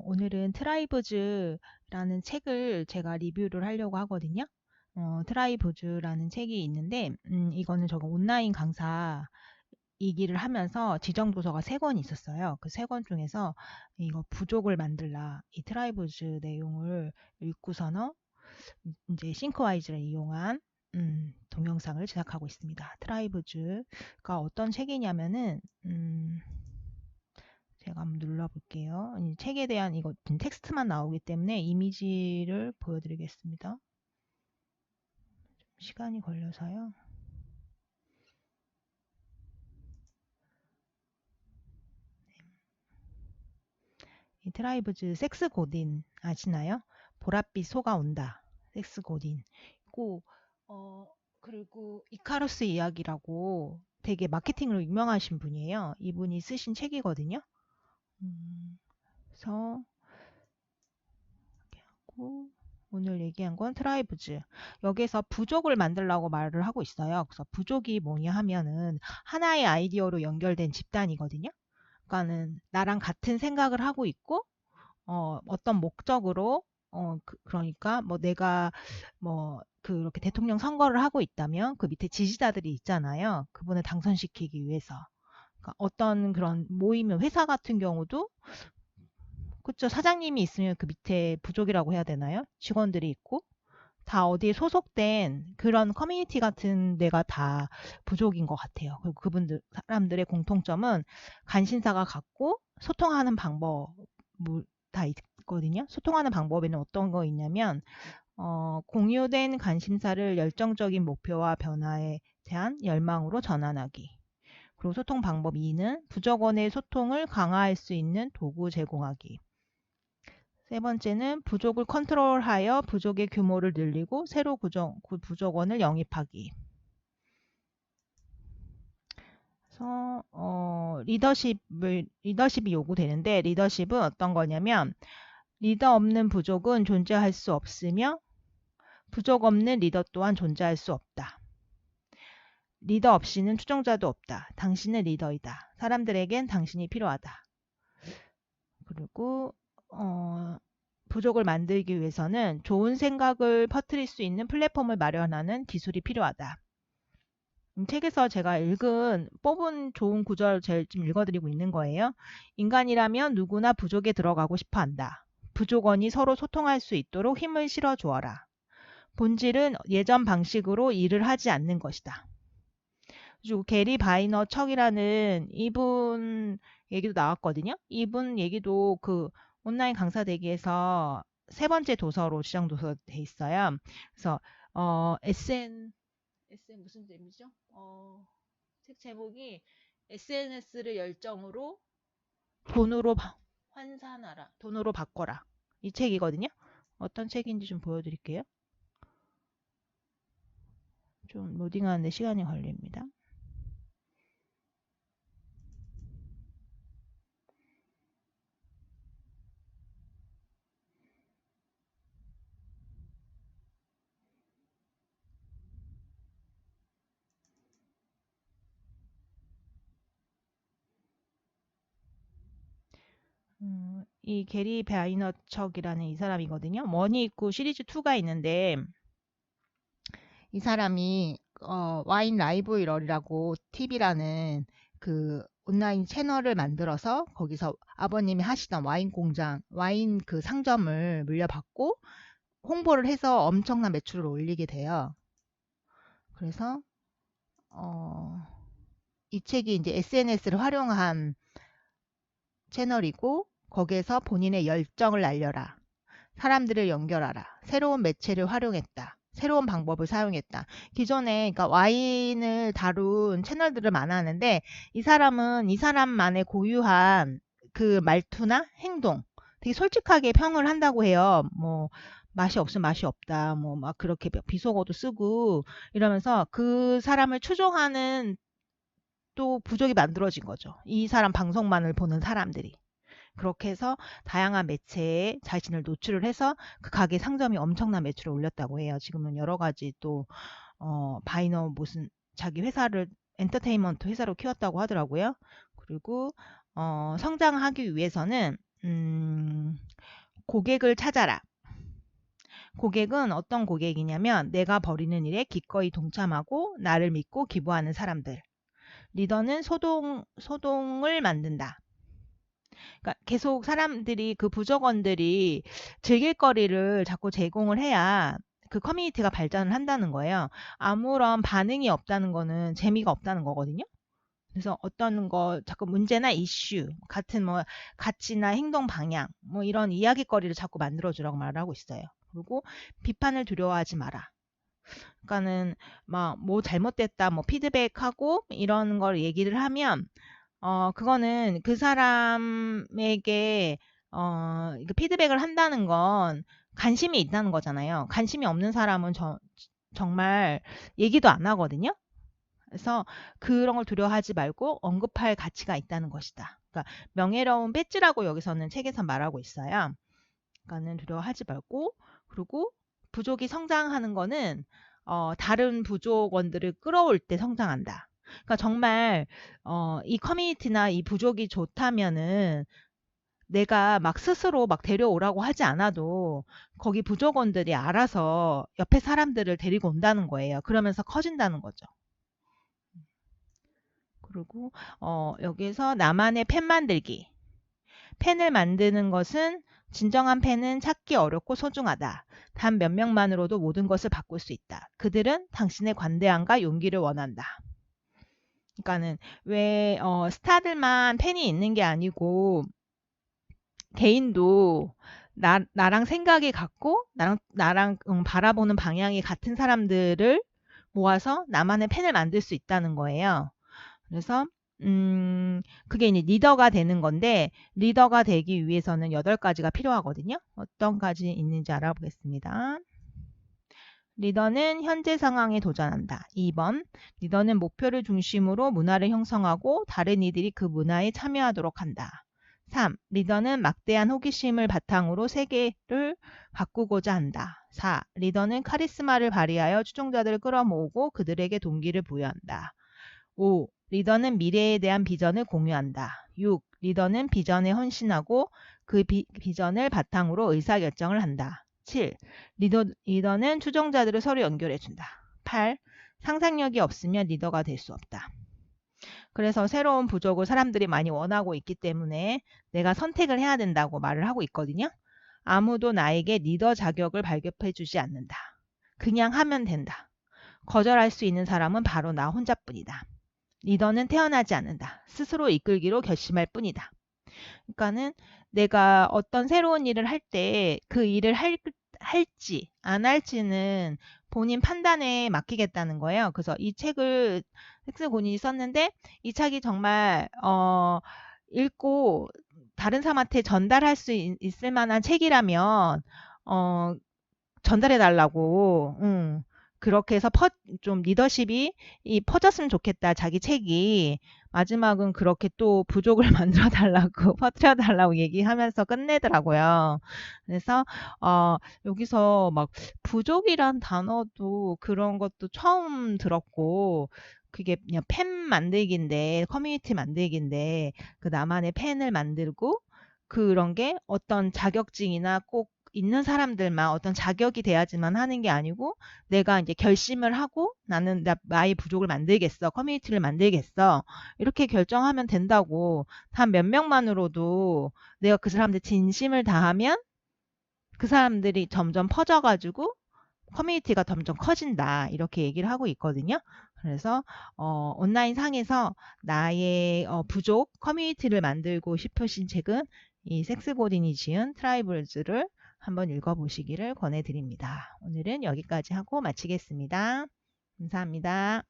오늘은 트라이브즈라는 책을 제가 리뷰를 하려고 하거든요. 트라이브즈라는 책이 있는데, 이거는 제가 온라인 강사 이기를 하면서 지정 도서가 3권이 있었어요. 그 3권 중에서 이거 부족을 만들라, 이 트라이브즈 내용을 읽고서는 이제 싱크와이즈를 이용한 동영상을 제작하고 있습니다. 트라이브즈가 어떤 책이냐면은, 제가 한번 눌러볼게요. 책에 대한 이거 텍스트만 나오기 때문에 이미지를 보여드리겠습니다. 좀 시간이 걸려서요. 이 트라이브즈 섹스 고딘 아시나요? 보랏빛 소가 온다. 섹스 고딘. 있고, 그리고 이카루스 이야기라고 되게 마케팅으로 유명하신 분이에요. 이분이 쓰신 책이거든요. 그래서 이렇게 하고, 오늘 얘기한 건 트라이브즈. 여기서 부족을 만들라고 말을 하고 있어요. 그래서 부족이 뭐냐 하면은 하나의 아이디어로 연결된 집단이거든요. 그러니까는 나랑 같은 생각을 하고 있고, 어떤 목적으로, 그러니까 뭐 내가 뭐 그렇게 대통령 선거를 하고 있다면 그 밑에 지지자들이 있잖아요. 그분을 당선시키기 위해서. 그러니까 어떤 그런 모임의 회사 같은 경우도 그쵸. 사장님이 있으면 그 밑에 부족이라고 해야 되나요? 직원들이 있고 다 어디에 소속된 그런 커뮤니티 같은 데가 다 부족인 것 같아요. 그리고 그분들 사람들의 공통점은 관심사가 같고 소통하는 방법 다 있거든요. 소통하는 방법에는 어떤 거 있냐면 공유된 관심사를 열정적인 목표와 변화에 대한 열망으로 전환하기. 그리고 소통 방법 2는 부족원의 소통을 강화할 수 있는 도구 제공하기. 세 번째는 부족을 컨트롤하여 부족의 규모를 늘리고 새로 부족원을 영입하기. 그래서 리더십이 요구되는데 리더십은 어떤 거냐면 리더 없는 부족은 존재할 수 없으며 부족 없는 리더 또한 존재할 수 없다. 리더 없이는 추종자도 없다. 당신은 리더이다. 사람들에겐 당신이 필요하다. 그리고 부족을 만들기 위해서는 좋은 생각을 퍼뜨릴 수 있는 플랫폼을 마련하는 기술이 필요하다. 책에서 제가 뽑은 좋은 구절 제일 좀 읽어드리고 있는 거예요. 인간이라면 누구나 부족에 들어가고 싶어 한다. 부족원이 서로 소통할 수 있도록 힘을 실어 주어라. 본질은 예전 방식으로 일을 하지 않는 것이다. 그리고 게리 바이너척이라는 이분 얘기도 나왔거든요. 이분 얘기도 그 온라인 강사 대기에서 3번째 도서로 지정 도서 돼 있어요. 그래서 SN 무슨 재미죠? 책 제목이 SNS를 열정으로 돈으로 환산하라. 돈으로 바꿔라. 이 책이거든요. 어떤 책인지 좀 보여드릴게요. 좀 로딩하는데 시간이 걸립니다. 이 게리 바이너척이라는 이 사람이거든요. 원이 있고 시리즈 2가 있는데 이 사람이 와인 라이브러리라고 TV라는 그 온라인 채널을 만들어서 거기서 아버님이 하시던 와인 공장, 와인 그 상점을 물려받고 홍보를 해서 엄청난 매출을 올리게 돼요. 그래서 이 책이 이제 SNS를 활용한 채널이고 거기에서 본인의 열정을 알려라. 사람들을 연결하라. 새로운 매체를 활용했다. 새로운 방법을 사용했다. 기존에 그러니까 와인을 다룬 채널들을 많았는데 이 사람은 이 사람만의 고유한 그 말투나 행동 되게 솔직하게 평을 한다고 해요. 뭐 맛이 없으면 맛이 없다. 뭐 막 그렇게 비속어도 쓰고 이러면서 그 사람을 추종하는 또 부족이 만들어진 거죠. 이 사람 방송만을 보는 사람들이. 그렇게 해서 다양한 매체에 자신을 노출을 해서 그 가게 상점이 엄청난 매출을 올렸다고 해요. 지금은 여러 가지 또 바이너 무슨 자기 회사를 엔터테인먼트 회사로 키웠다고 하더라고요. 그리고 성장하기 위해서는 고객을 찾아라. 고객은 어떤 고객이냐면 내가 벌이는 일에 기꺼이 동참하고 나를 믿고 기부하는 사람들. 리더는 소동을 만든다. 그러니까 계속 사람들이 그 부족원들이 즐길 거리를 자꾸 제공을 해야 그 커뮤니티가 발전을 한다는 거예요. 아무런 반응이 없다는 거는 재미가 없다는 거거든요. 그래서 어떤 거 자꾸 문제나 이슈 같은 뭐 가치나 행동 방향 뭐 이런 이야기거리를 자꾸 만들어 주라고 말하고 있어요. 그리고 비판을 두려워하지 마라. 그러니까는 막 뭐 잘못됐다 뭐 피드백하고 이런 걸 얘기를 하면 그거는 그 사람에게 이거 피드백을 한다는 건 관심이 있다는 거잖아요. 관심이 없는 사람은 정말 얘기도 안 하거든요. 그래서 그런 걸 두려워하지 말고 언급할 가치가 있다는 것이다. 그러니까 명예로운 배지라고 여기서는 책에서 말하고 있어요. 그러니까는 두려워하지 말고, 그리고 부족이 성장하는 거는 다른 부족원들을 끌어올 때 성장한다. 그러니까 정말 이 커뮤니티나 이 부족이 좋다면은 내가 막 스스로 막 데려오라고 하지 않아도 거기 부족원들이 알아서 옆에 사람들을 데리고 온다는 거예요. 그러면서 커진다는 거죠. 그리고 여기서 나만의 펜 만들기. 펜을 만드는 것은 진정한 펜은 찾기 어렵고 소중하다. 단 몇 명만으로도 모든 것을 바꿀 수 있다. 그들은 당신의 관대함과 용기를 원한다. 그러니까는 왜 스타들만 펜이 있는 게 아니고 개인도 나랑 생각이 같고 나랑 바라보는 방향이 같은 사람들을 모아서 나만의 펜을 만들 수 있다는 거예요. 그래서 그게 이제 리더가 되는 건데 리더가 되기 위해서는 8가지가 필요하거든요. 어떤 가지 있는지 알아보겠습니다. 리더는 현재 상황에 도전한다. 2번, 리더는 목표를 중심으로 문화를 형성하고 다른 이들이 그 문화에 참여하도록 한다. 3. 리더는 막대한 호기심을 바탕으로 세계를 바꾸고자 한다. 4. 리더는 카리스마를 발휘하여 추종자들을 끌어모으고 그들에게 동기를 부여한다. 5. 리더는 미래에 대한 비전을 공유한다. 6. 리더는 비전에 헌신하고 그 비전을 바탕으로 의사결정을 한다. 7. 리더는 추종자들을 서로 연결해준다. 8. 상상력이 없으면 리더가 될 수 없다. 그래서 새로운 부족을 사람들이 많이 원하고 있기 때문에 내가 선택을 해야 된다고 말을 하고 있거든요. 아무도 나에게 리더 자격을 발급해 주지 않는다. 그냥 하면 된다. 거절할 수 있는 사람은 바로 나 혼자뿐이다. 리더는 태어나지 않는다. 스스로 이끌기로 결심할 뿐이다. 그러니까는 내가 어떤 새로운 일을 할 때 그 일을 할지 안 할지는 본인 판단에 맡기겠다는 거예요. 그래서 이 책을 섹스 본인이 썼는데 이 책이 정말 읽고 다른 사람한테 전달할 수 있을 만한 책이라면 전달해 달라고 그렇게 해서 좀 리더십이 퍼졌으면 좋겠다. 자기 책이 마지막은 그렇게 또 부족을 만들어 달라고 퍼뜨려 달라고 얘기하면서 끝내더라고요. 그래서 여기서 막 부족이란 단어도 그런 것도 처음 들었고 그게 그냥 펜 만들기인데 커뮤니티 만들기인데 그 나만의 펜을 만들고 그런 게 어떤 자격증이나 꼭 있는 사람들만 어떤 자격이 돼야지만 하는 게 아니고 내가 이제 결심을 하고 나는 나의 부족을 만들겠어. 커뮤니티를 만들겠어. 이렇게 결정하면 된다고. 단 몇 명만으로도 내가 그 사람들 진심을 다하면 그 사람들이 점점 퍼져가지고 커뮤니티가 점점 커진다. 이렇게 얘기를 하고 있거든요. 그래서 온라인 상에서 나의 부족 커뮤니티를 만들고 싶으신 책은 이 섹스 고딘이 지은 트라이블즈를 한번 읽어보시기를 권해드립니다. 오늘은 여기까지 하고 마치겠습니다. 감사합니다.